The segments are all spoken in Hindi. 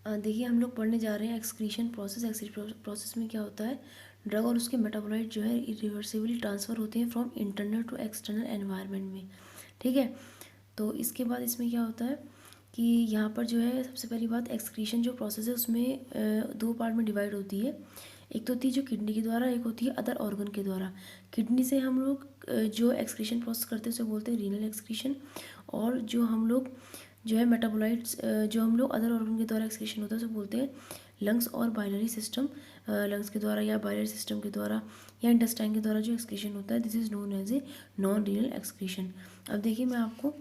देखिए हम लोग पढ़ने जा रहे हैं एक्सक्रीशन प्रोसेस। एक्सक्रीशन प्रोसेस में क्या होता है, ड्रग और उसके मेटाबोलाइट जो है इरिवर्सिबली ट्रांसफ़र होते हैं from internal to external environment में। ठीक है, तो इसके बाद इसमें क्या होता है कि यहाँ पर जो है सबसे पहली बात, एक्सक्रीशन जो प्रोसेस है उसमें दो पार्ट में डिवाइड होती है। एक तो होती है जो किडनी के द्वारा, एक होती है अदर ऑर्गन के द्वारा। किडनी से हम लोग जो एक्सक्रीशन प्रोसेस करते हैं उसे बोलते हैं रीनल एक्सक्रीशन। और जो हम लोग जो है मेटाबोलाइट्स जो हम लोग अदर ऑर्गन के द्वारा एक्सक्रीशन होता है उसे बोलते हैं लंग्स और बाइलरी सिस्टम। लंग्स के द्वारा या बाइलरी सिस्टम के द्वारा या इंटेस्टाइन के द्वारा जो एक्सक्रीशन होता है, this is known as a non renal excretion. अब देखिए मैं आपको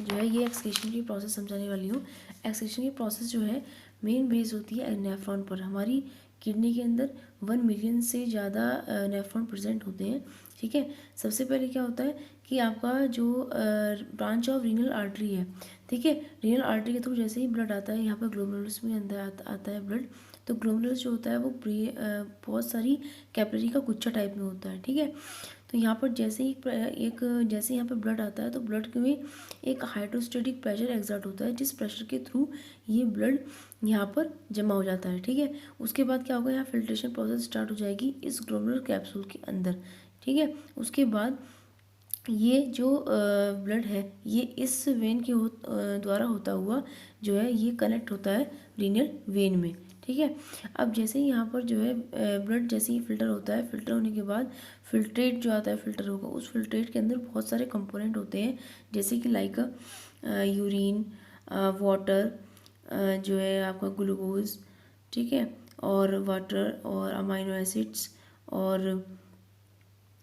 जो है ये एक्सक्रीशन की प्रोसेस समझाने वाली हूँ। एक्सक्रीशन की प्रोसेस जो है मेन बेस होती है नेफ्रॉन पर। हमारी किडनी के अंदर 1 मिलियन से ज़्यादा नेफ्रॉन प्रेजेंट होते हैं। ठीक है, सबसे पहले क्या होता है कि आपका जो ब्रांच ऑफ रीनल आर्टरी है, ठीक है, रीनल आर्टरी के थ्रू जैसे ही ब्लड आता है, यहाँ पर ग्लोमेरुलस में अंदर आता है ब्लड। तो ग्लोमेरुलस जो होता है वो बहुत सारी कैपिलरी का गुच्छा टाइप में होता है। ठीक है, तो यहाँ पर जैसे ही जैसे यहाँ पर ब्लड आता है तो ब्लड में एक हाइड्रोस्टेटिक प्रेशर एग्जर्ट होता है, जिस प्रेशर के थ्रू ये ब्लड यहाँ पर जमा हो जाता है। ठीक है, उसके बाद क्या होगा, यहाँ फिल्ट्रेशन प्रोसेस स्टार्ट हो जाएगी इस ग्लोमेरुलर कैप्सूल के अंदर। ठीक है, उसके बाद ये जो ब्लड है ये इस वेन के द्वारा होता हुआ जो है ये कनेक्ट होता है रीनल वेन में। ठीक है, अब जैसे ही यहाँ पर जो है ब्लड जैसे ही फिल्टर होता है, फिल्टर होने के बाद फिल्ट्रेट जो आता है फिल्टर होगा, उस फिल्ट्रेट के अंदर बहुत सारे कंपोनेंट होते हैं, जैसे कि लाइक यूरिन, वाटर, जो है आपका ग्लूकोज, ठीक है, और वाटर और अमाइनो एसिड्स और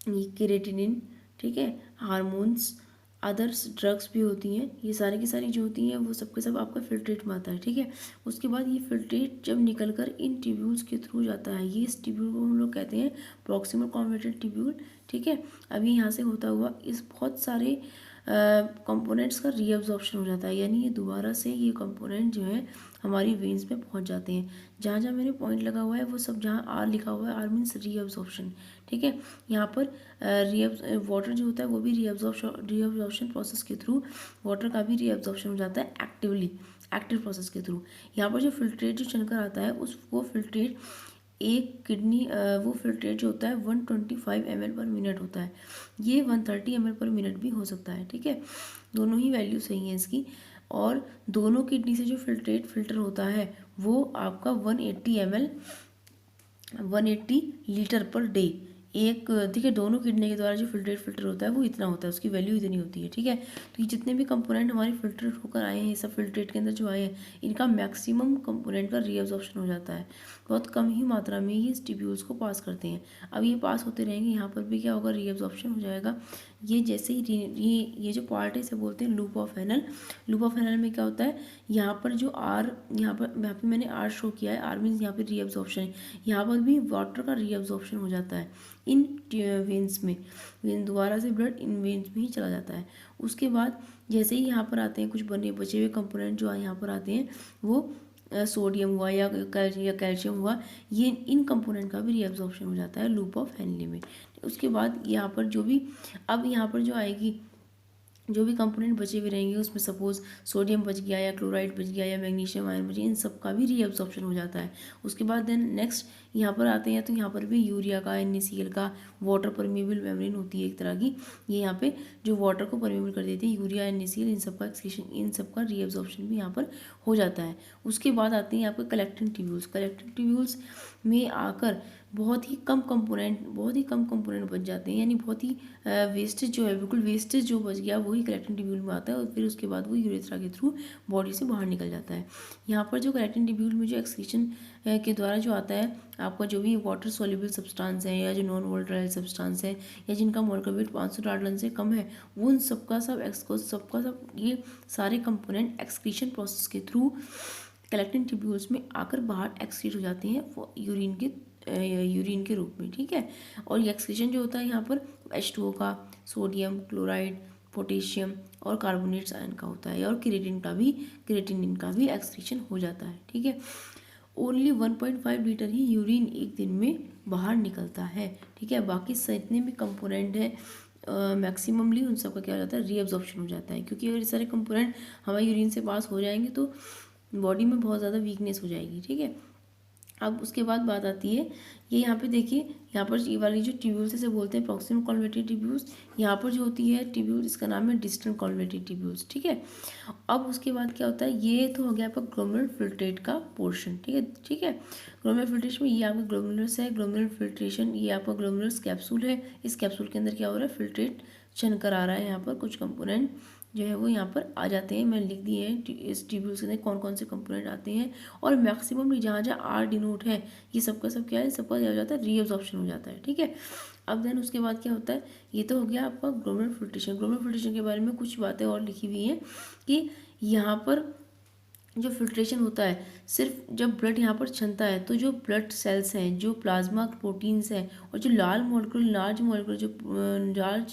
केरेटिनिन, ठीक है, हार्मोन्स, अदर्स ड्रग्स भी होती हैं। ये सारी की सारी जो होती हैं वो सब के सब आपका फिल्ट्रेट में आता है। ठीक है, उसके बाद ये फिल्ट्रेट जब निकल कर इन ट्यूब्यूल्स के थ्रू जाता है, ये इस ट्यूब्यूल को हम लोग कहते हैं प्रॉक्सिमल कॉन्वर्टेड ट्यूब्यूल। ठीक है, अभी यहाँ से होता हुआ इस बहुत सारे कंपोनेंट्स का रीअब्जॉर्प्शन हो जाता है, यानी ये दोबारा से ये कंपोनेंट जो है हमारी वेन्स में पहुंच जाते हैं। जहाँ जहाँ मैंने पॉइंट लगा हुआ है वो सब, जहाँ आर लिखा हुआ है, आर मीन्स रीअब्जॉर्प्शन। ठीक है, यहाँ पर वाटर जो होता है वो भी रीअब्जॉर्प्शन प्रोसेस के थ्रू, वाटर का भी रीअब्जॉर्प्शन हो जाता है एक्टिव प्रोसेस के थ्रू। यहाँ पर जो फिल्ट्रेट जो चलकर आता है वो फिल्ट्रेट एक किडनी वो फिल्ट्रेट जो होता है 125 ml पर मिनट होता है। ये 130 ml पर मिनट भी हो सकता है। ठीक है, दोनों ही वैल्यू सही है इसकी। और दोनों किडनी से जो फिल्टर होता है वो आपका 180 लीटर पर डे। एक ठीक है, दोनों किडनी के द्वारा जो फिल्टर होता है वो इतना होता है, उसकी वैल्यू इतनी होती है। ठीक है, तो ये जितने भी कंपोनेंट हमारे फिल्टर होकर आए हैं, सब फिल्ट्रेट के अंदर जो आए हैं, इनका मैक्सिमम कंपोनेंट का रीअब्जॉर्प्शन हो जाता है। बहुत कम ही मात्रा में ये ट्यूब्यूल्स को पास करते हैं। अब ये पास होते रहेंगे, यहाँ पर भी क्या होगा, रीअब्जॉर्प्शन हो जाएगा। ये जैसे ही ये जो पार्ट है इसे बोलते हैं loop of anal. Loop of anal में क्या होता है, यहाँ पर जो आर, यहाँ पे मैंने आर शो किया है, आर मीन्स यहाँ पे रीअब्जॉर्प्शन है। यहाँ पर भी वाटर का रीअब्जॉर्प्शन हो जाता है इन वेन्स में, वेन दोबारा से ब्लड इन वेन्स में ही चला जाता है। उसके बाद जैसे ही यहाँ पर आते हैं कुछ बचे हुए कंपोनेंट जो यहाँ पर आते हैं, वो सोडियम हुआ या कैल्शियम हुआ, ये इन कंपोनेंट का भी रीअब्जॉर्प्शन हो जाता है लूप ऑफ हेनले में। उसके बाद यहाँ पर जो भी, अब यहाँ पर जो आएगी, जो भी कंपोनेंट बचे हुए रहेंगे उसमें सपोज सोडियम बच गया या क्लोराइड बच गया या मैग्नीशियम आयन बच गया, इन सब का भी रीअब्जॉर्प्शन हो जाता है। उसके बाद देन नेक्स्ट यहाँ पर आते हैं, तो यहाँ पर भी यूरिया का, NaCl का, वाटर परमेबल मेम्ब्रेन होती है एक तरह की, ये यहाँ पे जो वाटर को परमेबल कर देती है, यूरिया, NaCl, इन सब का एक्सक्रीशन, इन सब का रीअब्जॉर्प्शन भी यहाँ पर हो जाता है। उसके बाद आते हैं आपके कलेक्टिंग ट्यूब्यूल्स। कलेक्टिंग ट्यूब्यूल्स में आकर बहुत ही कम कंपोनेंट बच जाते हैं, यानी बहुत ही वेस्टेज जो है, बिल्कुल वेस्टेज जो बच गया वही कलेक्टिंग ट्यूब्यूल में आता है, और फिर उसके बाद वो यूरेथ्रा के थ्रू बॉडी से बाहर निकल जाता है। यहाँ पर जो कलेक्टिंग ट्यूब्यूल में जो एक्सक्रीशन के द्वारा जो आता है, आपका जो भी वाटर सोल्यूबल सब्सटेंस है या जो नॉन वोलेटाइल सब्सटेंस है या जिनका मॉलिक्यूलर वेट 500 डाल्टन से कम है, वो उन सबका सब ये सारे कंपोनेंट एक्सक्रीशन प्रोसेस के थ्रू कलेक्टिंग ट्यूब्यूल्स में आकर बाहर एक्सक्रीट हो जाते हैं वो यूरिन के रूप में। ठीक है, और ये एक्सक्रीशन जो होता है यहाँ पर H2O का, सोडियम, क्लोराइड, पोटेशियम और कार्बोनेट्स आयन का होता है, और क्रिएटिनिन का भी एक्सक्रीशन हो जाता है। ठीक है, ओनली 1.5 लीटर ही यूरिन एक दिन में बाहर निकलता है। ठीक है, बाकी जितने भी कंपोनेंट हैं मैक्सिममली उन सब का क्या हो जाता है, रीअब्जॉर्प्शन हो जाता है, क्योंकि अगर ये सारे कंपोनेंट हमारे यूरिन से पास हो जाएंगे तो बॉडी में बहुत ज़्यादा वीकनेस हो जाएगी, ठीक है। अब उसके बाद बात आती है, ये यहाँ पे देखिए, यहाँ पर ये वाली जो ट्यूब्यूल्स इसे बोलते हैं प्रॉक्सिमल कॉन्वेटिव ट्यूब्यूल्स। यहाँ पर जो होती है ट्यूब्यूल, इसका नाम है डिस्टल कॉन्वेटिव ट्यूब्यूल्स, ठीक है। अब उसके बाद क्या होता है, ये तो हो गया आपका ग्लोमेरुलर फिल्ट्रेट का पोर्शन, ठीक है, ठीक है। ग्लोमेरुलर फिल्ट्रेशन में ये आपका ग्लोमेरुलस है, ग्लोमेरुलर फिल्ट्रेशन, ये आपका ग्लोमेरुलस कैप्सूल है। इस कैप्सूल के अंदर क्या हो रहा है, फिल्ट्रेट चन कर आ रहा है। यहाँ पर कुछ कंपोनेंट जो है वो यहाँ पर आ जाते हैं, मैंने लिख दिए हैं इस ट्यूब्यूल्स के अंदर कौन कौन से कंपोनेंट आते हैं। और मैक्सिमम जहाँ जहाँ आर डिनोट है, ये सबका सब क्या है, सबका क्या हो जाता है, रीअब्जॉर्प्शन हो जाता है, ठीक है। अब देन उसके बाद क्या होता है, ये तो हो गया आपका ग्लोमेरुलर फिल्ट्रेशन। ग्लोमेरुलर फिल्ट्रेशन के बारे में कुछ बातें और लिखी हुई हैं कि यहाँ पर जो फिल्ट्रेशन होता है, सिर्फ जब ब्लड यहाँ पर छनता है तो जो ब्लड सेल्स हैं, जो प्लाज्मा प्रोटीन्स हैं, और जो लार्ज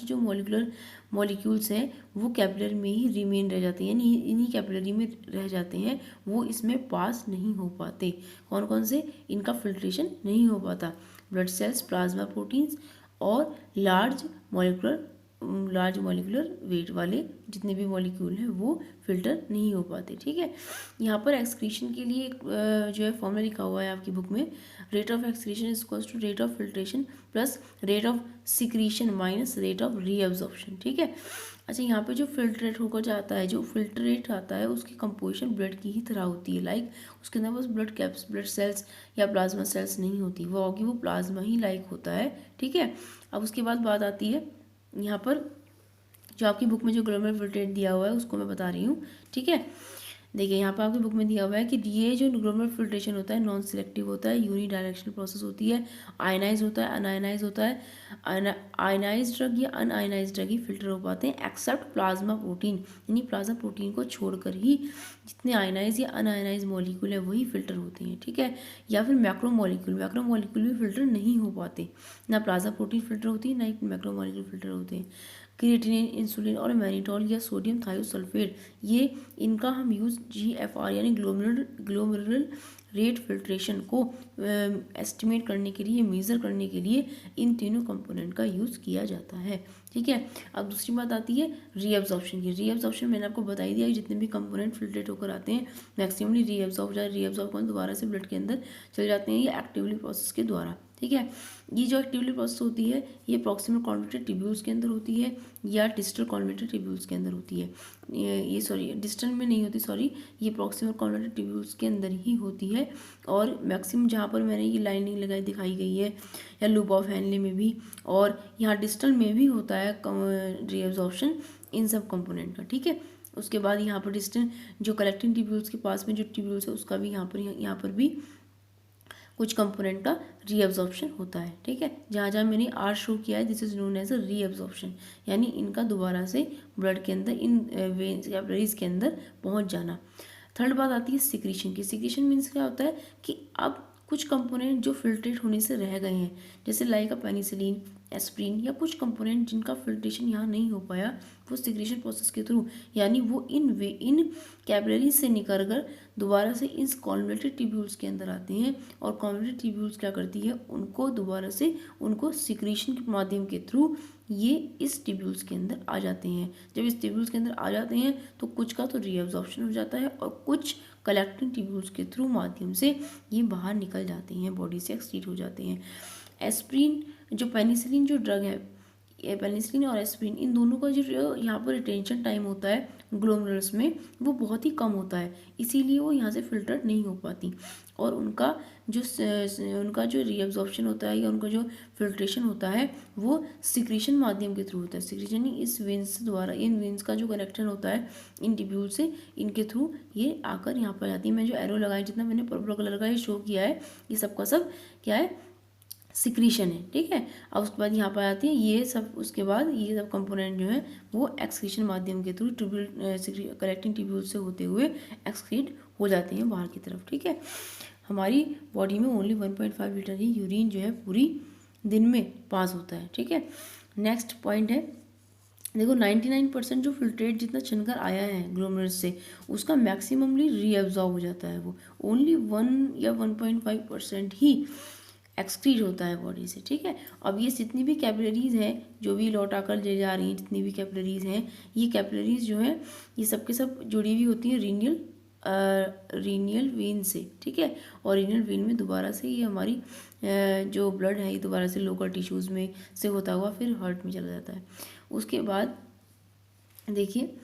मॉलिकुलर मॉलिक्यूल्स हैं, वो कैपिलरी में ही रिमेन रह जाते हैं, यानी इन्हीं कैपिलरी में रह जाते हैं, वो इसमें पास नहीं हो पाते। कौन कौन से, इनका फिल्ट्रेशन नहीं हो पाता, ब्लड सेल्स, प्लाज्मा प्रोटीन्स और लार्ज मॉलिकुलर वेट वाले जितने भी मॉलिक्यूल हैं वो फिल्टर नहीं हो पाते, ठीक है। यहाँ पर एक्सक्रीशन के लिए जो है फॉर्मूला लिखा हुआ है आपकी बुक में, rate of excretion is equals to rate of filtration plus rate of secretion minus rate of reabsorption, ठीक है। अच्छा, यहाँ पे जो फिल्ट्रेट होकर जाता है, जो फिल्ट्रेट आता है उसकी कंपोजिशन ब्लड की ही तरह होती है, लाइक उसके अंदर बस ब्लड सेल्स या प्लाज्मा सेल्स नहीं होती, वो होगी वो प्लाज्मा ही लाइक होता है, ठीक है। अब उसके बाद बात आती है यहाँ पर, जो आपकी बुक में जो ग्लोमेरुलर फिल्ट्रेट दिया हुआ है उसको मैं बता रही हूँ, ठीक है। देखिए यहाँ पर आपकी बुक में दिया हुआ है कि ये जो ग्लोमेरुलर फिल्ट्रेशन होता है नॉन सिलेक्टिव होता है, यूनी डायरेक्शनल प्रोसेस होती है, आयनाइज होता है, अनआयनाइज होता है। आयनाइज ड्रग या अनआयनाइज ड्रग ही फिल्टर हो पाते हैं एक्सेप्ट प्लाज्मा प्रोटीन, यानी प्लाज्मा प्रोटीन को छोड़कर ही जितने आयनाइज या अनआयनाइज मॉलिक्यूल है वही फिल्टर होते हैं, ठीक है। या फिर मैक्रो मॉलिक्यूल भी फिल्टर नहीं हो पाते, ना प्लाज्मा प्रोटीन फिल्टर होती है, ना ही मैक्रो मॉलिक्यूल फिल्टर होते हैं। क्रिएटिनिन, इंसुलिन और मैनिटोल या सोडियम थायोसल्फेट, ये इनका हम यूज़ GFR यानी ग्लोमेरुलर रेट फिल्ट्रेशन को एस्टिमेट करने के लिए, मेज़र करने के लिए इन तीनों कंपोनेंट का यूज़ किया जाता है, ठीक है। अब दूसरी बात आती है रीअब्जॉर्प्शन की। रीअब्जॉर्प्शन मैंने आपको बता ही दिया कि जितने भी कंपोनेंट फिल्ट्रेट होकर आते हैं मैक्सिममली रीअब्जॉर्ब द्वारा से ब्लड के अंदर चले जाते हैं, या एक्टिवली प्रोसेस के द्वारा, ठीक है। ये जो एक्टिवली प्रोसेस होती है ये प्रॉक्सिमल कॉन्वेटिव ट्यूब्यूल्स के अंदर होती है या डिस्टल कॉन्वेटिव ट्यूब्यूल्स के अंदर होती है। ये सॉरी डिस्टल में नहीं होती, सॉरी, ये प्रॉक्सिमल कॉन्वेटिव ट्यूब्यूल्स के अंदर ही होती है। और मैक्सिमम जहाँ पर मैंने ये लाइनिंग लगाई दिखाई गई है, या लूप ऑफ हैनले में भी, और यहाँ डिस्टल में भी होता है रीअब्जॉर्प्शन इन सब कंपोनेंट का, ठीक है। उसके बाद यहाँ पर डिस्टल जो कलेक्टिंग ट्यूब्यूल्स के पास में जो ट्यूब्यूल्स है उसका भी यहाँ पर भी कुछ कंपोनेंट का रीअब्जॉर्प्शन होता है, ठीक है। जहाँ जहाँ मैंने आर शो किया है this is known as a reabsorption, यानी इनका दोबारा से ब्लड के अंदर, इन वेन्स कैपिलरीज के अंदर पहुँच जाना। थर्ड बात आती है सिक्रीशन की। सिक्रीशन मीन्स क्या होता है कि अब कुछ कंपोनेंट जो फिल्ट्रेट होने से रह गए हैं, जैसे लाइक अ पेनिसिलिन, एस्प्रिन, या कुछ कंपोनेंट जिनका फिल्ट्रेशन यहाँ नहीं हो पाया, वो सिक्रीशन प्रोसेस के थ्रू, यानी वो इन कैपिलरीज से निकल कर दोबारा से इस कॉन्वेटेड ट्यूब्यूल्स के अंदर आते हैं, और कॉन्वेटेड ट्यूब्यूल्स क्या करती है, उनको दोबारा से उनको सिक्रीशन के माध्यम के थ्रू ये इस ट्यूब्यूल्स के अंदर आ जाते हैं। जब इस ट्यूब्यूल्स के अंदर आ जाते हैं तो कुछ का तो रीअब्जॉर्प्शन हो जाता है, और कुछ कलेक्टिंग ट्यूब्यूल्स के थ्रू माध्यम से ये बाहर निकल जाते हैं, बॉडी से एक्सक्रीट हो जाते हैं। एस्प्रिन, जो पेनिसिलिन जो ड्रग है, ये पेनिसिलिन और एस्प्रिन, इन दोनों का जो यहाँ पर रिटेंशन टाइम होता है ग्लोमेरुलस में वो बहुत ही कम होता है, इसीलिए वो यहाँ से फिल्टर नहीं हो पाती, और उनका जो रीअब्जॉर्प्शन होता है या उनका जो फिल्ट्रेशन होता है वो सिक्रीशन माध्यम के थ्रू होता है। सिक्रीशन इस वेन्स द्वारा, इन वेन्स का जो कनेक्शन होता है इन ट्यूब्यूल से, इनके थ्रू ये आकर यहाँ पर जाती है। मैं जो एरो लगाई, जितना मैंने पर्पल कलर का ये शो किया है, ये सबका सब क्या है, सिक्रीशन है, ठीक है। अब उसके बाद यहाँ पर आती है ये सब, उसके बाद ये सब कंपोनेंट जो है वो एक्सक्रीशन माध्यम के थ्रू ट्यूब्यूल कलेक्टिंग ट्यूब्यूल से होते हुए एक्सक्रीट हो जाते हैं बाहर की तरफ, ठीक है। हमारी बॉडी में ओनली 1.5 लीटर ही यूरिन जो है पूरी दिन में पास होता है, ठीक है। नेक्स्ट पॉइंट है, देखो 99% जो फिल्ट्रेट जितना चुनकर आया है ग्लोमेरुलस से उसका मैक्सिममली रीअब्जॉर्ब हो जाता है, वो ओनली 1 या 1.5% ही एक्सक्रीट होता है बॉडी से, ठीक है। अब ये जितनी भी कैपिलरीज हैं जो भी लौटा कर ले जा रही हैं, जितनी भी कैपिलरीज हैं, ये कैपिलरीज जो हैं ये सब के सब जुड़ी हुई होती हैं रीनियल रीनियल वेन से, ठीक है। और रीनियल वेन में दोबारा से ये हमारी जो ब्लड है ये दोबारा से लोकल टिश्यूज़ में से होता हुआ फिर हार्ट में चला जाता है। उसके बाद देखिए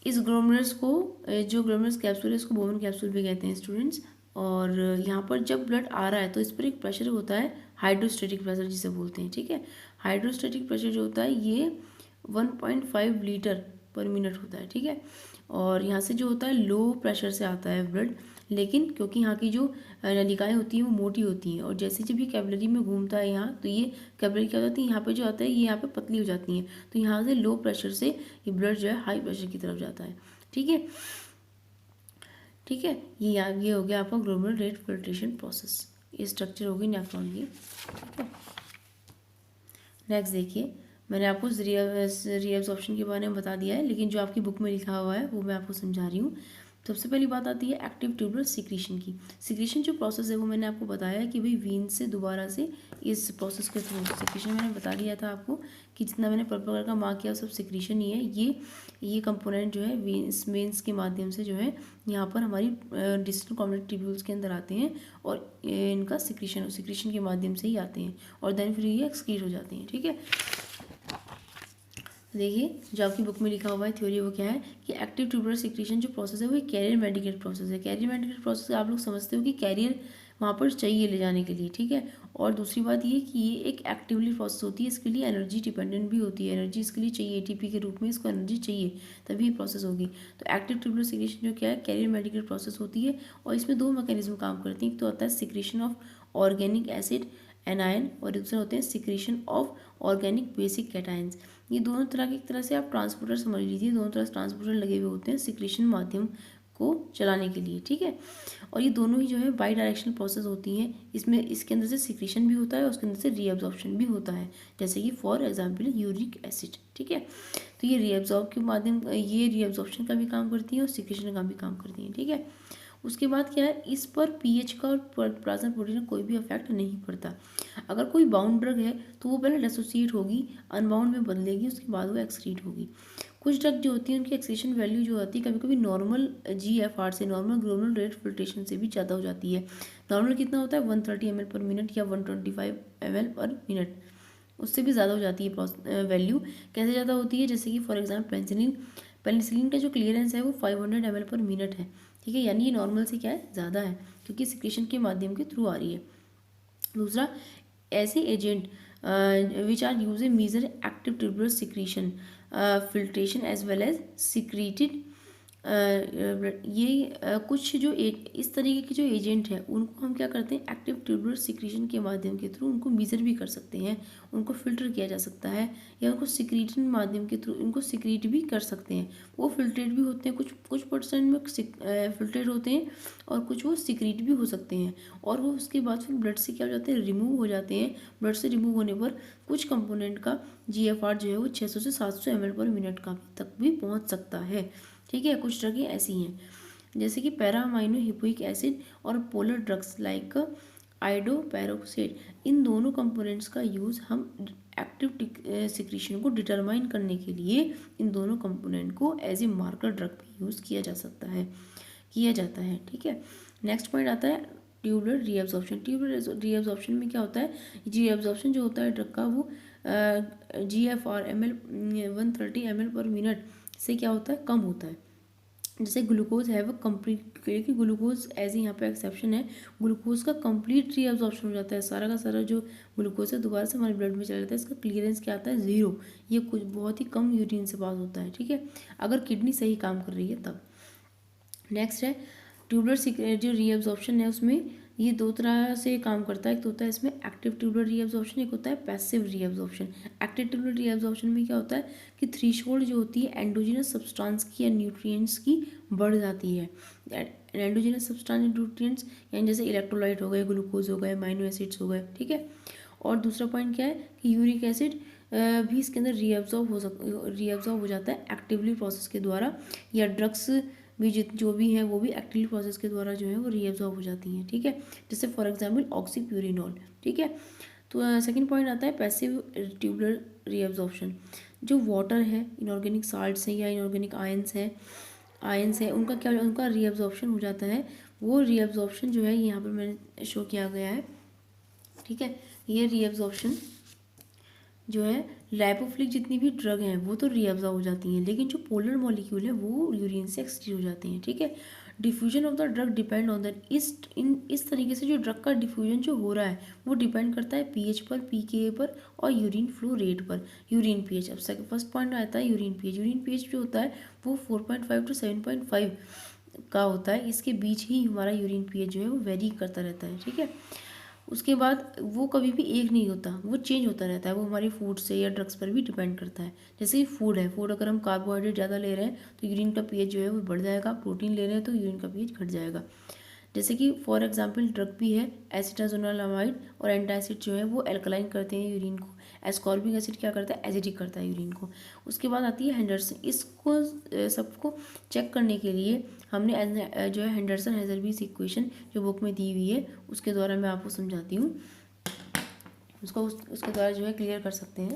इस ग्लोमेरुलस को जो ग्लोमेरुलस कैप्सूल है इसको बोवन कैप्सूल भी कहते हैं स्टूडेंट्स। और यहाँ पर जब ब्लड आ रहा है तो इस पर एक प्रेशर होता है, हाइड्रोस्टेटिक प्रेशर जिसे बोलते हैं, ठीक है। हाइड्रोस्टेटिक प्रेशर जो होता है ये 1.5 लीटर पर मिनट होता है, ठीक है। और यहाँ से जो होता है लो प्रेशर से आता है ब्लड, लेकिन क्योंकि यहाँ की जो नलिकाएं होती हैं वो मोटी होती हैं और जैसे जब ये कैपिलरी में घूमता है यहाँ, तो ये कैपिलरी क्या हो जाती है, यहाँ पे जो आता है ये यहाँ पे पतली हो जाती हैं, तो यहाँ से लो प्रेशर से ये ब्लड जो है हाई प्रेशर की तरफ जाता है, ठीक है। ठीक है, ये हो गया आपका ग्लोमेरुलर रेट फिल्ट्रेशन प्रोसेस, ये स्ट्रक्चर होगी नेफ्रॉन की, ठीक है। नेक्स्ट देखिए, मैंने आपको रीअब्जॉर्प्शन के बारे में बता दिया है, लेकिन जो आपकी बुक में लिखा हुआ है वो मैं आपको समझा रही हूँ। सबसे पहली बात आती है एक्टिव ट्यूबुलर सिक्रीशन की। सिक्रीशन जो प्रोसेस है वो मैंने आपको बताया है कि भाई वीन से दोबारा से इस प्रोसेस के थ्रू सिक्रीशन मैंने बता दिया था आपको कि जितना मैंने पर्पल कलर का मार्क किया सब सिक्रीशन ही है। ये कंपोनेंट जो है वेन्स के माध्यम से जो है यहाँ पर हमारी डिस्टल कॉम्प्लेक्स ट्यूब्यूल्स के अंदर आते हैं और इनका सिक्रीशन के माध्यम से ही आते हैं और देन फिर ये एक्सक्रीट हो जाते हैं, ठीक है। देखिए जो आपकी बुक में लिखा हुआ है थ्योरी वो क्या है कि एक्टिव ट्यूबुलर सिक्रीशन जो प्रोसेस है वो कैरियर मेडिकेट प्रोसेस है। कैरियर मेडिकेट प्रोसेस आप लोग समझते हो कि कैरियर वहाँ पर चाहिए ले जाने के लिए, ठीक है। और दूसरी बात ये कि ये एक एक्टिवली प्रोसेस होती है, इसके लिए एनर्जी डिपेंडेंट भी होती है, एनर्जी इसके लिए चाहिए, एटीपी के रूप में इसको एनर्जी चाहिए तभी ये प्रोसेस होगी। तो एक्टिव ट्यूबुलर सिक्रीशन जो क्या है कैरियर मेडिकेट प्रोसेस होती है और इसमें दो मैकेनिज्म काम करती हैं। एक तो होता है secretion of organic acid anion और दूसरे होते हैं secretion of organic basic cations. ये दोनों तरह की एक तरह से आप ट्रांसपोर्टर समझ लीजिए, दोनों तरह से ट्रांसपोर्टर लगे हुए होते हैं सिक्रीशन माध्यम को चलाने के लिए, ठीक है। और ये दोनों ही जो है बाई डायरेक्शनल प्रोसेस होती हैं, इसमें इसके अंदर से सिक्रीशन भी होता है और उसके अंदर से रीअब्जॉर्प्शन भी होता है, जैसे कि फॉर एग्जाम्पल यूरिक एसिड, ठीक है। तो ये रीअब्जॉर्प्शन का भी काम करती है और सिक्रीशन का भी काम करती है, ठीक है। उसके बाद क्या है इस पर पीएच का और प्लाज्मा प्रोटीन का कोई भी इफेक्ट नहीं पड़ता। अगर कोई बाउंड ड्रग है तो वो पहले डिसोसिएट होगी, अनबाउंड में बदलेगी, उसके बाद वो एक्सक्रीट होगी। कुछ ड्रग जो होती है उनकी एक्सक्रीशन वैल्यू जो होती है कभी कभी नॉर्मल जीएफआर से, नॉर्मल ग्लोमेरुलर रेट फिल्ट्रेशन से भी ज़्यादा हो जाती है। नॉर्मल कितना होता है 130 ml पर मिनट या 125 ml पर मिनट, उससे भी ज़्यादा हो जाती है वैल्यू। कैसे ज़्यादा होती है, जैसे कि फॉर एग्जाम्पल पेनिसिलिन का जो क्लियरेंस है वो 500 ml पर मिनट है, ठीक है। यानी ये नॉर्मल से क्या है ज़्यादा है क्योंकि सिक्रीशन के माध्यम के थ्रू आ रही है। दूसरा ऐसे agent which are use a major active tubular secretion filtration as well as secreted कुछ जो इस तरीके के जो एजेंट हैं उनको हम क्या करते हैं एक्टिव ट्यूबुलर सिक्रीशन के माध्यम के थ्रू उनको मेजर भी कर सकते हैं, उनको फिल्टर किया जा सकता है या उनको सिक्रीटन माध्यम के थ्रू उनको सिक्रीट भी कर सकते हैं। वो फिल्ट्रेट भी होते हैं, कुछ परसेंट में फिल्ट्रेट होते हैं और कुछ वो सिक्रीट भी हो सकते हैं और वो उसके बाद फिर ब्लड से क्या हो जाते हैं रिमूव हो जाते हैं। ब्लड से रिमूव होने पर कुछ कंपोनेंट का जीएफआर जो है वो 600 से 700 ml पर मिनट का तक भी पहुंच सकता है, ठीक है। कुछ ड्रगें ऐसी हैं जैसे कि पैरामाइनो हिपोइक एसिड और पोलर ड्रग्स लाइक आइडोपैरोक्साइड, इन दोनों कंपोनेंट्स का यूज़ हम एक्टिव सिक्रीशन को डिटरमाइन करने के लिए इन दोनों कंपोनेंट को एज ए मार्कर ड्रग भी यूज़ किया जाता है, ठीक है। नेक्स्ट पॉइंट आता है ट्यूबुलर रीअब्जॉर्प्शन। ट्यूबुलर रीअब्जॉर्प्शन में क्या होता है, रीअब्जॉर्प्शन जो होता है ड्रग का वो GFR ml 130 ml पर मिनट से क्या होता है कम होता है। जैसे ग्लूकोज है वो कंप्लीट, क्योंकि ग्लूकोज एज यहाँ पे एक्सेप्शन है, ग्लूकोज का कंप्लीट रीअब्जॉर्प्शन हो जाता है, सारा का सारा जो ग्लूकोज है दोबारा से हमारे ब्लड में चला जाता है, इसका क्लियरेंस क्या आता है 0, ये कुछ बहुत ही कम यूरिन से पास होता है, ठीक है, अगर किडनी सही काम कर रही है तब। नेक्स्ट है ट्यूबुलर जो रीअब्जॉर्प्शन है उसमें ये दो तरह से काम करता है। एक तो होता है इसमें एक्टिव ट्यूबुलर रीअब्जॉर्प्शन, एक होता है passive reabsorption. Active tubular reabsorption में क्या होता है कि थ्रेशोल्ड जो होती है एंडोजिनस सब्सटेंस की या न्यूट्रिएंट्स की बढ़ जाती है। एंडोजिनस सब्सटेंस न्यूट्रिएंट्स यानी जैसे इलेक्ट्रोलाइट हो गए, ग्लूकोज हो गए, अमीनो एसिड्स हो गए, ठीक है। और दूसरा पॉइंट क्या है कि यूरिक एसिड भी इसके अंदर रीअब्जॉर्ब हो जाता है एक्टिवली प्रोसेस के द्वारा, या ड्रग्स भी जो भी है वो भी एक्टिवली प्रोसेस के द्वारा जो है वो रीअब्जॉर्ब हो जाती हैं, ठीक है। जैसे फॉर एग्जांपल ऑक्सीप्यूरिनोल, ठीक है। तो सेकंड पॉइंट आता है पैसिव ट्यूबुलर रीअब्जॉर्प्शन। जो वाटर है, इनऑर्गेनिक साल्ट्स हैं या इनऑर्गेनिक आयंस हैं, आयंस है उनका क्या, उनका रीअब्जॉर्प्शन हो जाता है। वो रीअब्जॉर्प्शन जो है यहाँ पर मैंने शो किया गया है, ठीक है। ये रीअब्जॉर्प्शन जो है, लाइपोफिलिक जितनी भी ड्रग हैं वो तो रीअब्जॉर्ब हो जाती हैं, लेकिन जो पोलर मॉलिक्यूल है वो यूरिन से एक्सक्रीट हो जाते हैं, ठीक है। Diffusion of the drug depend on the, इस तरीके से जो ड्रग का डिफ्यूजन जो हो रहा है वो डिपेंड करता है पीएच पर, पीके पर और यूरिन फ्लो रेट पर। यूरिन पीएच, अब सेकंड फर्स्ट पॉइंट आता है यूरिन पीएच। यूरिन पीएच जो होता है वो 4.5 to 7.5 का होता है, इसके बीच ही हमारा यूरिन पीएच जो है वो वेरी करता रहता है, ठीक है। उसके बाद वो कभी भी एक नहीं होता, वो चेंज होता रहता है, वो हमारी फूड से या ड्रग्स पर भी डिपेंड करता है। जैसे कि फूड है, फूड अगर हम कार्बोहाइड्रेट ज़्यादा ले रहे हैं तो यूरिन का पीएच जो है वो बढ़ जाएगा, प्रोटीन ले रहे हैं तो यूरिन का पीएच घट जाएगा। जैसे कि फॉर एग्जांपल ड्रग भी है एसिटाजोनालामाइड और एंटासिड जो है वो एल्कलाइन करते हैं यूरिन को, एस्कॉर्बिक एसिड क्या करता है, एसिडिक करता है यूरिन को। उसके बाद आती है हेंडरसन, इसको सबको चेक करने के लिए हमने जो है हेंडरसन हेजरबीस इक्वेशन जो बुक में दी हुई है उसके द्वारा मैं आपको समझाती हूँ, उसको उसके द्वारा जो है क्लियर कर सकते हैं।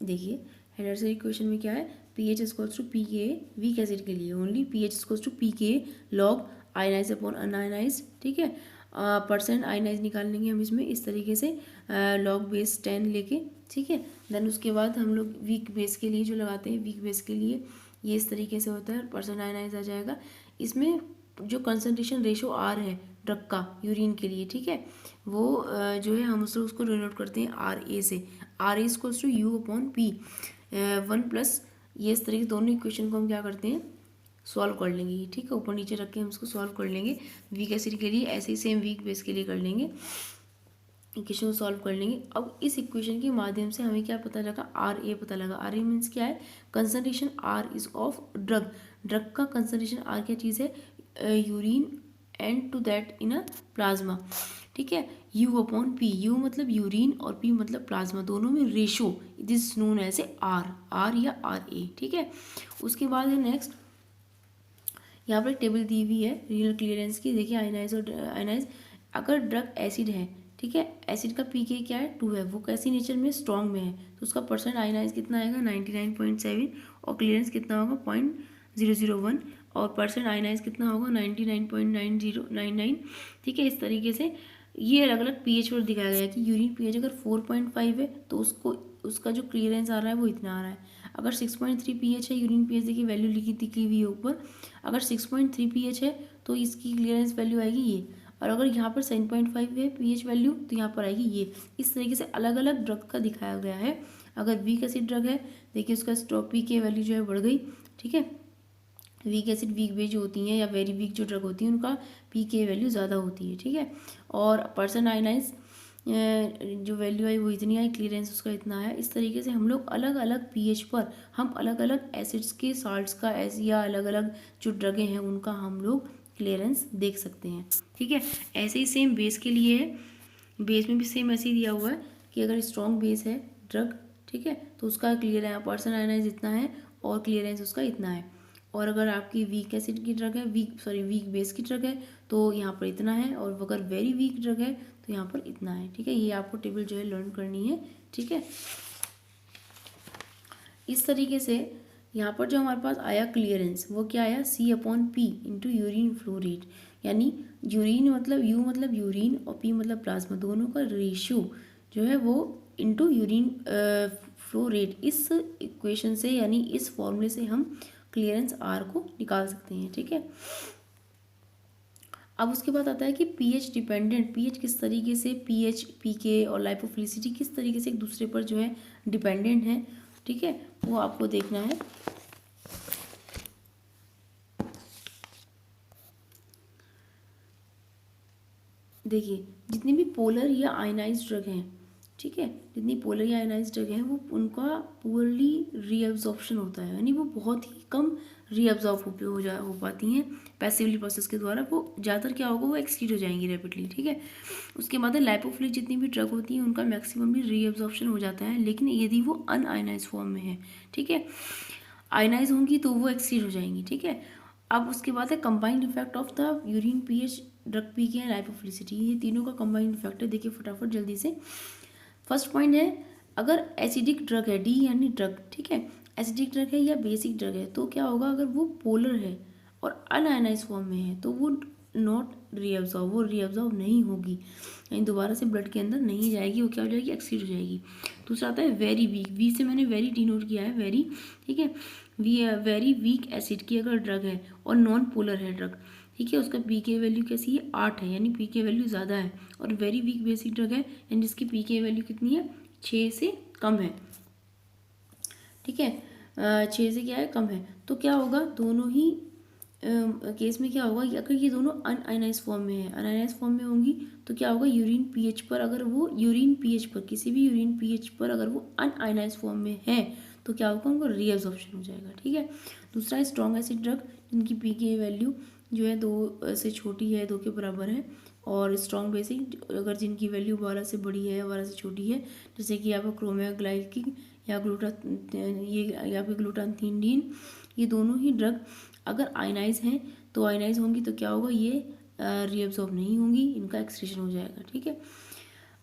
देखिए हेंडरसन इक्वेशन में क्या है, pH equals to pK, weak acid के लिए only pH equals to pK log ionize upon unionize, ठीक है। परसेंट आयनाइज निकाल लेंगे हम इसमें इस तरीके से, लॉग बेस 10 लेके, ठीक है। देन उसके बाद हम लोग वीक बेस के लिए जो लगाते हैं, वीक बेस के लिए ये इस तरीके से होता है, परसेंट आयनाइज आ जाएगा। इसमें जो कंसंट्रेशन रेशो आर है ड्रग का यूरिन के लिए, ठीक है, वो जो है हम उसको डिनोट करते हैं आर ए से। R A equals to U upon P 1+, ये इस तरीके दोनों इक्वेशन को हम क्या करते हैं सॉल्व कर लेंगे, ठीक है। ऊपर नीचे रख के हम इसको सॉल्व कर लेंगे। वीक एसिड के लिए ऐसे ही सेम वीक बेस के लिए कर लेंगे, इक्वेशन को सॉल्व कर लेंगे। अब इस इक्वेशन के माध्यम से हमें क्या पता लगा, आर ए पता लगा। आर ए मीन्स क्या है, concentration R is of drug, drug का कंसंट्रेशन आर क्या चीज़ है, urine and to that in a plasma, ठीक है। यू अपॉन पी, यू मतलब यूरिन और पी मतलब प्लाज्मा, दोनों में ratio it is known as A R, R या आर ए, ठीक है। उसके बाद है नेक्स्ट, यहाँ पर टेबल दी हुई है रीनल क्लियरेंस की। देखिए आयनाइज और आयनाइज, अगर ड्रग एसिड है, ठीक है, एसिड का पीके क्या है 2 है, वो कैसी नेचर में स्ट्रॉन्ग में है, तो उसका परसेंट आयनाइज कितना आएगा 99.7 और क्लियरेंस कितना होगा 0.001 और परसेंट आयनाइज कितना होगा 99.9099, ठीक है। इस तरीके से ये अलग अलग पीएच पर दिखाया गया है कि यूरिन पीएच अगर 4.5 है तो उसको उसका जो क्लियरेंस आ रहा है वो इतना आ रहा है। अगर 6.3 पीएच है, यूरिन पीएच देखिए वैल्यू दिखी हुई है ऊपर, अगर 6.3 पीएच है तो इसकी क्लियरेंस वैल्यू आएगी ये, और अगर यहाँ पर 7.5 है पीएच वैल्यू तो यहाँ पर आएगी ये। इस तरीके से अलग अलग ड्रग का दिखाया गया है। अगर वीक एसिड ड्रग है, देखिए उसका स्टॉपी के वैल्यू जो है बढ़ गई, ठीक है। वीक एसिड वीक बेस जो होती हैं या वेरी वीक जो ड्रग होती हैं उनका पी के वैल्यू ज़्यादा होती है, ठीक है। और पर्सन आयनाइज जो वैल्यू आई वो इतनी आई, क्लियरेंस उसका इतना आया। इस तरीके से हम लोग अलग अलग पीएच पर हम अलग अलग एसिड्स के साल्ट्स का या अलग अलग जो ड्रगें हैं उनका हम लोग क्लियरेंस देख सकते हैं, ठीक है। ऐसे ही सेम बेस के लिए है, बेस में भी सेम ऐसे ही दिया हुआ है कि अगर स्ट्रॉन्ग बेस है ड्रग, ठीक है, तो उसका क्लियर पर्सन आयनाइज इतना है और क्लियरेंस उसका इतना है। और अगर आपकी वीक एसिड की ड्रग है, वीक बेस की ड्रग है तो यहाँ पर इतना है, और अगर वेरी वीक ड्रग है तो यहाँ पर इतना है, ठीक है। ये आपको टेबल जो है लर्न करनी है, ठीक है। इस तरीके से यहाँ पर जो हमारे पास आया क्लियरेंस वो क्या आया, C upon P into urine flow rate, यानी यूरिन मतलब यू मतलब यूरिन और पी मतलब प्लाज्मा, दोनों का रेशियो जो है वो इंटू यूरिन फ्लो रेट। इस इक्वेशन से यानी इस फॉर्मूले से हम क्लियरेंस आर को निकाल सकते हैं, ठीक है। अब उसके बाद आता है कि पीएच डिपेंडेंट, पीएच किस तरीके से, पीएच पीके और लाइपोफिलिसिटी किस तरीके से एक दूसरे पर जो है डिपेंडेंट है, ठीक है, वो आपको देखना है। देखिए जितनी भी पोलर या आयनाइज्ड ड्रग हैं, ठीक है, जितनी पोलर या आयनाइज्ड ड्रग हैं वो उनका पुअरली रीअब्जॉर्प्शन होता है, यानी वो बहुत ही कम रीअब्जॉर्ब हो पाती हैं पैसिवली प्रोसेस के द्वारा, वो ज़्यादातर क्या होगा वो एक्सक्रीट हो जाएंगी रैपिडली, ठीक है। उसके बाद लाइपोफिलिक जितनी भी ड्रग होती हैं उनका मैक्सिमम भी रीअब्जॉर्प्शन हो जाता है, लेकिन यदि वो अनआयनाइज फॉर्म में है, ठीक है, आयनाइज होंगी तो वो एक्सक्रीट हो जाएंगी, ठीक है। अब उसके बाद है combined effect of the urine pH, drug P के लाइपोफिलिसिटी, ये तीनों का कंबाइंड इफेक्ट है। देखिए फटाफट जल्दी से, फर्स्ट पॉइंट है अगर एसिडिक ड्रग है, डी यानी ड्रग, ठीक है, एसिडिक ड्रग है या बेसिक ड्रग है, तो क्या होगा, अगर वो पोलर है और अनआयनाइज फॉर्म में है तो वो नॉट रीअब्जॉर्ब, वो रीअब्जॉर्ब नहीं होगी, यानी दोबारा से ब्लड के अंदर नहीं जाएगी, वो क्या हो जाएगी, एक्सीड हो जाएगी। दूसरा आता है वेरी वीक, वी से मैंने वेरी डिनोट किया है, वेरी, ठीक है, वेरी वीक एसिड की अगर ड्रग है और नॉन पोलर है ड्रग, ठीक है, उसका पीके वैल्यू कैसी है, 8 है, यानी पीके वैल्यू ज़्यादा है, और वेरी वीक बेसिक ड्रग है यानी जिसकी पीके वैल्यू कितनी है, 6 से कम है, ठीक है, 6 से क्या है, कम है, तो क्या होगा, दोनों ही केस में क्या होगा, अगर ये दोनों अनआयनाइज फॉर्म में है, अनआयनाइज फॉर्म में होंगी तो क्या होगा, यूरिन पीएच पर, अगर वो यूरिन पीएच पर, किसी भी यूरिन पीएच पर अगर वो अनआयनाइज फॉर्म में है तो क्या होगा, उनको रीअब्जॉर्प्शन हो जाएगा, ठीक है। दूसरा है स्ट्रॉन्ग एसिड ड्रग, जिनकी पीके वैल्यू जो है 2 से छोटी है, 2 के बराबर है, और स्ट्रॉन्ग बेसिक अगर जिनकी वैल्यू 12 से बड़ी है, 12 से छोटी है, जैसे कि आपका क्रोमेग्लाइकिन या या फिर ग्लूटाथीन, ये दोनों ही ड्रग अगर आयनाइज हैं तो आयनाइज होंगी तो क्या होगा, ये रीअब्सॉर्ब नहीं होंगी, इनका एक्सक्रीशन हो जाएगा, ठीक है।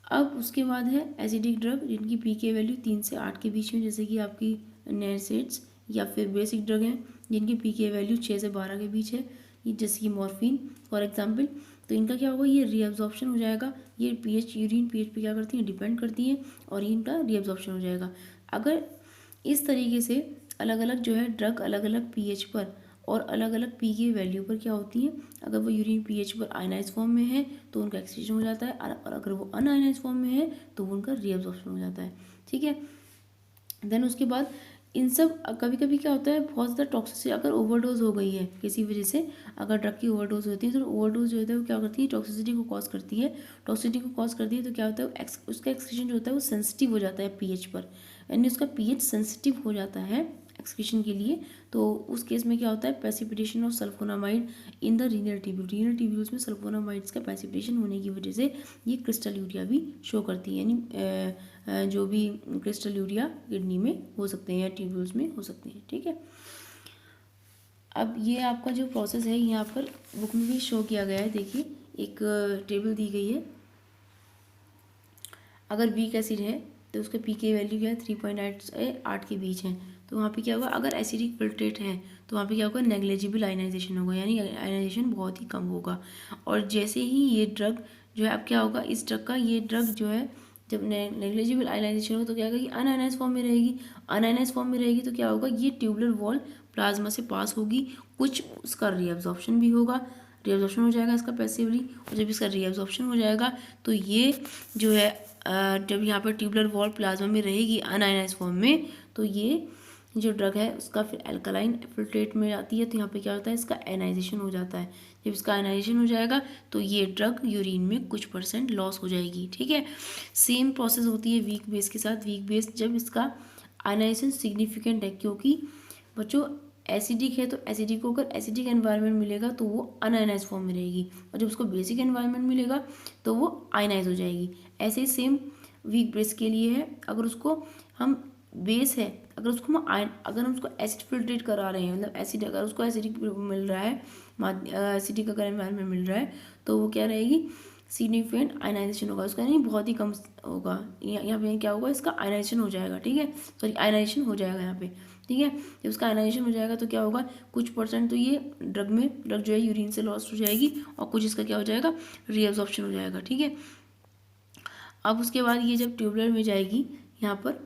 अब उसके बाद है एसिडिक ड्रग, जिनकी पीके वैल्यू 3 से 8 के बीच में, जैसे कि आपकी नैरसेट्स, या फिर बेसिक ड्रग हैं जिनकी पीके वैल्यू 6 से 12 के बीच है, ये जैसे कि मॉर्फिन फॉर एग्जांपल, तो इनका क्या होगा, ये रीअब्जॉर्प्शन हो जाएगा, ये पीएच, यूरिन पीएच पे क्या करती हैं, डिपेंड करती हैं, और ये इनका रीअब्जॉर्प्शन हो जाएगा। अगर इस तरीके से अलग अलग जो है ड्रग अलग अलग पीएच पर और अलग अलग पी के वैल्यू पर क्या होती है, अगर वो यूरिन पीएच पर आयनाइज फॉर्म में है तो उनका एक्सक्रीशन हो जाता है, और अगर वो अनआयनाइज फॉर्म में है तो वो उनका रीअब्जॉर्प्शन हो जाता है, ठीक है। देन उसके बाद इन सब कभी कभी क्या होता है, बहुत ज़्यादा टॉक्सिसिटी, अगर ओवरडोज हो गई है किसी वजह से, अगर ड्रग की ओवरडोज होती है तो ओवरडोज जो होता है वो क्या करती है, टॉक्सिसिटी को कॉज करती है, टॉक्सिसिटी को कॉज करती है तो क्या होता है, उसका एक्सक्रीशन जो होता है वो सेंसिटिव हो जाता है पीएच पर, यानी उसका पीएच सेंसिटिव हो जाता है एक्सक्रीशन के लिए, तो उस केस में क्या होता है, precipitation of sulfonamide in the renal tubule, renal tubules में सल्फोनामाइड्स का प्रेसिपिटेशन होने की वजह से ये क्रिस्टल यूरिया भी शो करती है, यानी जो भी क्रिस्टल यूरिया किडनी में हो सकते हैं या ट्यूब्यूल्स में हो सकते हैं, ठीक है। अब ये आपका जो प्रोसेस है यहाँ पर बुक में भी शो किया गया है, देखिए एक टेबल दी गई है, अगर वीक एसिड है तो उसका पीके वैल्यू क्या है, 3.8 से 8 के बीच है, तो वहाँ पे क्या होगा, अगर एसिडिक फिल्ट्रेट है तो वहाँ पे क्या होगा, नेग्लेजिबल आयनाइजेशन होगा, यानी आयनाइजेशन बहुत ही कम होगा, और जैसे ही ये ड्रग जो है, अब क्या होगा, इस ड्रग का, ये ड्रग जो है जब नेग्लेजिबल आयनाइजेशन हो तो क्या होगा, कि अनआयनाइज फॉर्म में रहेगी, अनआयनाइज फॉर्म में रहेगी तो क्या होगा, ये ट्यूबुलर वॉल प्लाज्मा से पास होगी, कुछ उसका रीअब्जॉर्प्शन भी होगा, रीअब्जॉर्प्शन हो जाएगा इसका पैसिवली, और जब इसका रीअब्जॉर्प्शन हो जाएगा तो ये जो है जब यहाँ पर ट्यूबुलर वॉल प्लाज्मा में रहेगी अनआयनाइज फॉर्म में, तो ये जो ड्रग है उसका फिर एल्कलाइन फिल्ट्रेट में आती है, तो यहाँ पे क्या होता है, इसका आयनाइजेशन हो जाता है, जब इसका आयनाइजेशन हो जाएगा तो ये ड्रग यूरिन में कुछ % लॉस हो जाएगी, ठीक है। सेम प्रोसेस होती है वीक बेस के साथ, वीक बेस जब इसका आयनाइजेशन सिग्निफिकेंट है, क्योंकि बच्चों एसिडिक है तो एसिडिक को अगर एसिडिक एनवायरनमेंट मिलेगा तो वो अनआयनाइज फॉर्म में रहेगी, और जब उसको बेसिक एनवायरनमेंट मिलेगा तो वो आयनाइज हो जाएगी। ऐसे ही सेम वीक बेस के लिए है, अगर उसको हम बेस है, अगर अगर हम उसको एसिड फिल्ट्रेट करा रहे हैं, मतलब एसिड अगर उसको एसिडिक मिल रहा है, एसिडिक अगर एनवायरनमेंट मिल रहा है तो वो क्या रहेगी, सिग्निफिकेंट आयनाइजेशन होगा उसका, नहीं बहुत ही कम होगा, यहाँ पे क्या होगा, इसका आयनाइजेशन हो जाएगा, ठीक है, सॉरी आयनाइजेशन हो जाएगा यहाँ पे, ठीक है। जब उसका आयनाइजेशन हो जाएगा तो क्या होगा, कुछ % तो ये ड्रग जो है यूरिन से लॉस्ट हो जाएगी, और कुछ इसका क्या हो जाएगा, रीअब्जॉर्प्शन हो जाएगा, ठीक है। अब उसके बाद ये जब ट्यूबुलर में जाएगी, यहाँ पर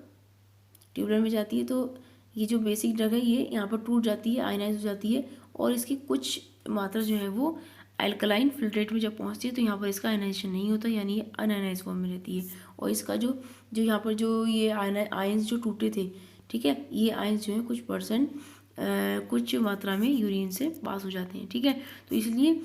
ट्यूबुलर में जाती है तो ये जो बेसिक ड्रग है ये यहाँ पर टूट जाती है, आयनाइज हो जाती है, और इसकी कुछ मात्रा जो है वो एल्कलाइन फिल्ट्रेट में जब पहुँचती है तो यहाँ पर इसका आयनाइजेशन नहीं होता, यानी ये अनआयनाइज फॉर्म में रहती है, और इसका जो जो यहाँ पर जो ये आयंस जो टूटे थे, ठीक है, ये आयंस जो है कुछ कुछ मात्रा में यूरिन से पास हो जाते हैं, ठीक है। तो इसलिए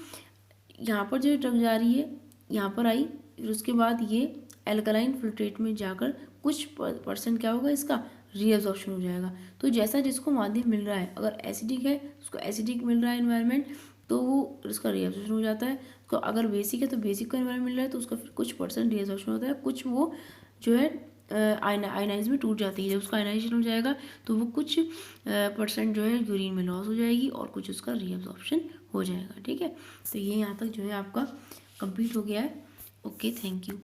यहाँ पर जो ड्रग जा रही है यहाँ पर आई, फिर उसके बाद ये एल्कलाइन फिल्ट्रेट में जाकर कुछ % क्या होगा, इसका रीअब्जॉर्प्शन हो जाएगा। तो जैसा जिसको माध्यम मिल रहा है, अगर एसिडिक है उसको एसिडिक मिल रहा है एनवायरनमेंट तो वो उसका रीअब्जॉर्प्शन हो जाता है, तो अगर बेसिक है तो बेसिक का एनवायरनमेंट मिल रहा है तो उसका फिर कुछ % रीअब्जॉर्प्शन होता है, कुछ वो जो है आयनाइज में टूट जाती है, जब उसका आयनाइजेशन हो जाएगा तो वो कुछ % जो है यूरिन में लॉस हो जाएगी, और कुछ उसका रीअब्जॉर्प्शन हो जाएगा, ठीक है। तो ये यहाँ तक जो है आपका कंप्लीट हो गया है। Okay, thank you.